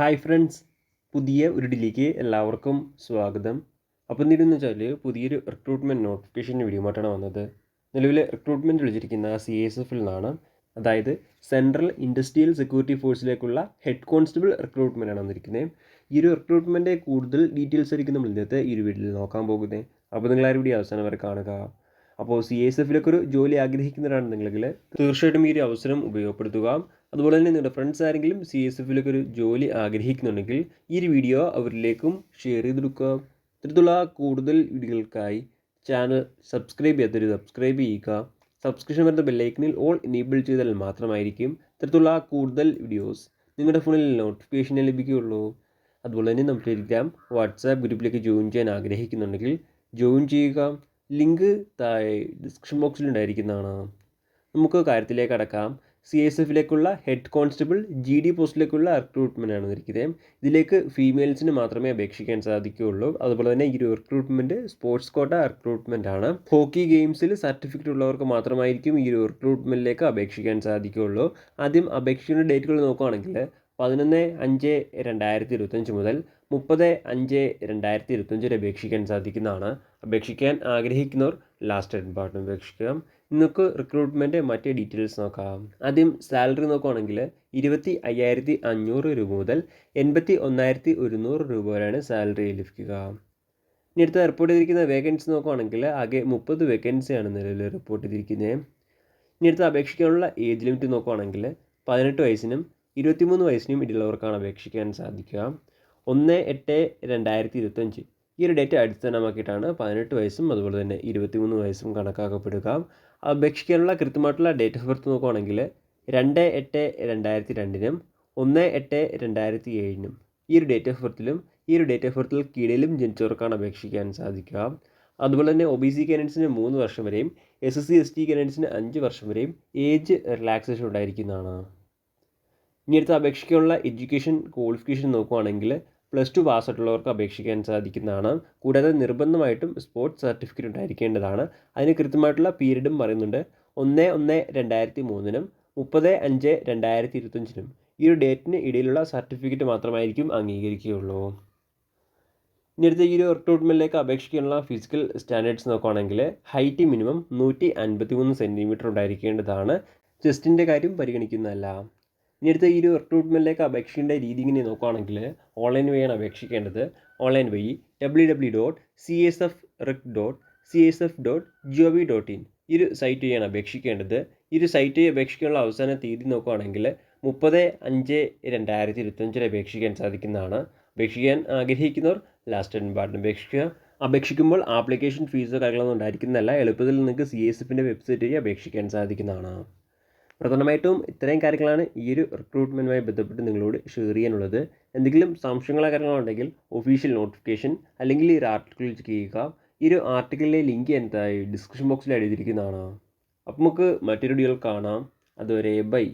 Hi friends, പുതിയ ഒരു ഡിലേക്ക് എല്ലാവർക്കും സ്വാഗതം. അപ്പോൾ എന്തിനെന്ന് വെച്ചാൽ പുതിയൊരു റിക്രൂട്ട്മെൻറ്റ് നോട്ടിഫിക്കേഷൻ വീഡിയോ ആയിട്ടാണ് വന്നത്. നിലവിൽ റിക്രൂട്ട്മെൻറ്റ് വിളിച്ചിരിക്കുന്ന CSF നിന്നാണ്. അതായത് സെൻട്രൽ ഇൻഡസ്ട്രിയൽ സെക്യൂരിറ്റി ഫോഴ്സിലേക്കുള്ള ഹെഡ് കോൺസ്റ്റബിൾ റിക്രൂട്ട്മെൻ്റ് ആണ് വന്നിരിക്കുന്നത്. ഈ ഒരു റിക്രൂട്ട്മെൻറ്റ് കൂടുതൽ ഡീറ്റെയിൽസ് ആയിരിക്കും നമ്മൾ ഇന്നത്തെ ഈ ഒരു വീഡിയോയിൽ നോക്കാൻ പോകുന്നത്. അപ്പോൾ നിങ്ങൾ ആ വീഡിയോ അവസാനം വരെ കാണുക. അപ്പോൾ CSF ഒരു ജോലി ആഗ്രഹിക്കുന്നവരാണെന്നുണ്ടെങ്കിൽ തീർച്ചയായിട്ടും ഈ ഒരു അവസരം ഉപയോഗപ്പെടുത്തുക. അതുപോലെ തന്നെ നിങ്ങളുടെ ഫ്രണ്ട്സ് ആരെങ്കിലും CSF ഒരു ജോലി ആഗ്രഹിക്കുന്നുണ്ടെങ്കിൽ ഈ ഒരു വീഡിയോ അവരിലേക്കും ഷെയർ ചെയ്തെടുക്കുക. ഇത്തരത്തിലുള്ള കൂടുതൽ വീഡിയോകൾക്കായി ചാനൽ സബ്സ്ക്രൈബ് ചെയ്യാത്തൊരു സബ്സ്ക്രൈബ് ചെയ്യുക. സബ്സ്ക്രിപ്ഷൻ വരുന്ന ബെല്ലൈക്കനിൽ ഓൾ എനേബിൾ ചെയ്താൽ മാത്രമായിരിക്കും ഇത്തരത്തിലുള്ള കൂടുതൽ വീഡിയോസ് നിങ്ങളുടെ ഫോണിൽ നോട്ടിഫിക്കേഷൻ ലഭിക്കുകയുള്ളൂ. അതുപോലെ തന്നെ നമ്മുടെ ടെലിഗ്രാം വാട്സാപ്പ് ഗ്രൂപ്പിലേക്ക് ജോയിൻ ചെയ്യാൻ ആഗ്രഹിക്കുന്നുണ്ടെങ്കിൽ ജോയിൻ ചെയ്യുക. ലിങ്ക് താഴെ ഡിസ്ക്രിപ്ഷൻ ബോക്സിൽ ഉണ്ടായിരിക്കുന്നതാണ്. നമുക്ക് കാര്യത്തിലേക്ക് കടക്കാം. CSF ഹെഡ് കോൺസ്റ്റബിൾ GD പോസ്റ്റിലേക്കുള്ള റിക്രൂട്ട്മെൻ്റ് ആണ് വന്നിരിക്കുന്നത്. ഇതിലേക്ക് ഫീമെയിൽസിന് മാത്രമേ അപേക്ഷിക്കാൻ സാധിക്കുകയുള്ളൂ. അതുപോലെ തന്നെ ഈ ഒരു റിക്രൂട്ട്മെൻറ്റ് സ്പോർട്സ് കോട്ട റിക്രൂട്ട്മെൻ്റ് ആണ്. ഹോക്കി ഗെയിംസിൽ സർട്ടിഫിക്കറ്റ് ഉള്ളവർക്ക് മാത്രമായിരിക്കും ഈ ഒരു റിക്രൂട്ട്മെൻറ്റിലേക്ക് അപേക്ഷിക്കാൻ സാധിക്കുകയുള്ളൂ. ആദ്യം അപേക്ഷിക്കുന്ന ഡേറ്റുകൾ നോക്കുകയാണെങ്കിൽ 11/5/2025 മുതൽ 30/5/2025 വരെ അപേക്ഷിക്കാൻ സാധിക്കുന്നതാണ്. അപേക്ഷിക്കാൻ ആഗ്രഹിക്കുന്നവർ ലാസ്റ്റ് ഡേറ്റ് പാർട്ടിന് അപേക്ഷിക്കാം. നിങ്ങൾക്ക് റിക്രൂട്ട്മെൻറ്റ് മറ്റേ ഡീറ്റെയിൽസ് നോക്കാം. ആദ്യം സാലറി നോക്കുകയാണെങ്കിൽ 25,500 രൂപ മുതൽ 81,100 രൂപ വരെയാണ് സാലറി ലഭിക്കുക. ഇനി അടുത്ത റിപ്പോർട്ട് ചെയ്തിരിക്കുന്ന വേക്കൻസി നോക്കുകയാണെങ്കിൽ ആകെ 30 വേക്കൻസിയാണ് നിലവിൽ റിപ്പോർട്ട് ചെയ്തിരിക്കുന്നത്. ഇനി അടുത്ത് അപേക്ഷിക്കാനുള്ള ഏജ് ലിമിറ്റ് നോക്കുകയാണെങ്കിൽ 18 വയസ്സിനും 23 വയസ്സിനും ഇടയിലുള്ളവർക്കാണ് അപേക്ഷിക്കാൻ സാധിക്കുക. 1/8/2025 ഈ ഒരു ഡേറ്റ് അടിസ്ഥാനമാക്കിയിട്ടാണ് 18 വയസ്സും അതുപോലെ തന്നെ 23 വയസ്സും കണക്കാക്കപ്പെടുക. അപേക്ഷിക്കാനുള്ള കൃത്യമായിട്ടുള്ള ഡേറ്റ് ഓഫ് ബർത്ത് നോക്കുകയാണെങ്കിൽ 2/8/2002 1/8/2007 ഈ ഒരു ഡേറ്റ് ഓഫ് ബർത്തിലും ഈ ഒരു ഡേറ്റ് ഓഫ് ബർത്തിൽ കീഴിലും ജനിച്ചവർക്കാണ് അപേക്ഷിക്കാൻ സാധിക്കുക. അതുപോലെ തന്നെ OBC കാൻഡിഡേറ്റ്സിന് 3 വർഷം വരെയും SC ST കാൻഡിഡേറ്റ്സിന് 5 വർഷം വരെയും ഏജ് റിലാക്സേഷൻ ഉണ്ടായിരിക്കുന്നതാണ്. ഇനി അടുത്ത് അപേക്ഷിക്കാനുള്ള എഡ്യൂക്കേഷൻ ക്വാളിഫിക്കേഷൻ നോക്കുകയാണെങ്കിൽ +2 പാസ്സായിട്ടുള്ളവർക്ക് അപേക്ഷിക്കാൻ സാധിക്കുന്നതാണ്. കൂടാതെ നിർബന്ധമായിട്ടും സ്പോർട്സ് സർട്ടിഫിക്കറ്റ് ഉണ്ടായിരിക്കേണ്ടതാണ്. അതിന് കൃത്യമായിട്ടുള്ള പീരീഡും പറയുന്നുണ്ട്. 1/1/2003 30/5/2025 ഈ ഒരു ഡേറ്റിന് ഇടയിലുള്ള സർട്ടിഫിക്കറ്റ് മാത്രമായിരിക്കും അംഗീകരിക്കുകയുള്ളൂ. ഇനി അടുത്ത ഈ ഒരു റിക്രൂട്ട്മെൻറ്റിലേക്ക് അപേക്ഷിക്കാനുള്ള ഫിസിക്കൽ സ്റ്റാൻഡേർഡ്സ് നോക്കുകയാണെങ്കിൽ ഹൈറ്റ് മിനിമം 153 സെൻറ്റിമീറ്റർ ഉണ്ടായിരിക്കേണ്ടതാണ്. ചെസ്റ്റിൻ്റെ കാര്യം പരിഗണിക്കുന്നതല്ല. ഇനി അടുത്ത ഈ ഒരു റിക്രൂട്ട്മെൻറ്റിലേക്ക് അപേക്ഷിക്കേണ്ട രീതി ഇങ്ങനെ നോക്കുകയാണെങ്കിൽ ഓൺലൈൻ വഴിയാണ് അപേക്ഷിക്കേണ്ടത്. ഓൺലൈൻ വഴി www.csf.csf.gov.in ഈ ഒരു സൈറ്റ് വഴിയാണ് അപേക്ഷിക്കേണ്ടത്. ഈ ഒരു സൈറ്റ് വഴി അപേക്ഷിക്കാനുള്ള അവസാന തീയതി നോക്കുകയാണെങ്കിൽ 30/5/2025 അപേക്ഷിക്കാൻ സാധിക്കുന്നതാണ്. അപേക്ഷിക്കാൻ ആഗ്രഹിക്കുന്നവർ ലാസ്റ്റ് ഡേറ്റ് പാർട്ടിന് അപേക്ഷിക്കുക. അപേക്ഷിക്കുമ്പോൾ ആപ്ലിക്കേഷൻ ഫീസോ കാര്യങ്ങളൊന്നും ഉണ്ടായിരിക്കുന്നതല്ല. എളുപ്പത്തിൽ നിങ്ങൾക്ക് CSFൻ്റെ വെബ്സൈറ്റ് വഴി അപേക്ഷിക്കാൻ സാധിക്കുന്നതാണ്. പ്രധാനമായിട്ടും ഇത്രയും കാര്യങ്ങളാണ് ഈ ഒരു റിക്രൂട്ട്മെൻറ്റുമായി ബന്ധപ്പെട്ട് നിങ്ങളോട് ഷെയർ ചെയ്യാനുള്ളത്. എന്തെങ്കിലും സംശയങ്ങളോ കാര്യങ്ങളോ ഉണ്ടെങ്കിൽ ഒഫീഷ്യൽ നോട്ടിഫിക്കേഷൻ അല്ലെങ്കിൽ ഈ ഒരു ആർട്ടിക്കിൾ ചെക്ക് ചെയ്യുക. ഈ ഒരു ആർട്ടിക്കിളിലെ ലിങ്ക് എന്തായി ഡിസ്ക്രിപ്ഷൻ ബോക്സിൽ എഴുതിയിരിക്കുന്നതാണ്. അപ്പോൾ നമുക്ക് മറ്റൊരു വീഡിയോയിൽ കാണാം. അതുവരെ ബൈ.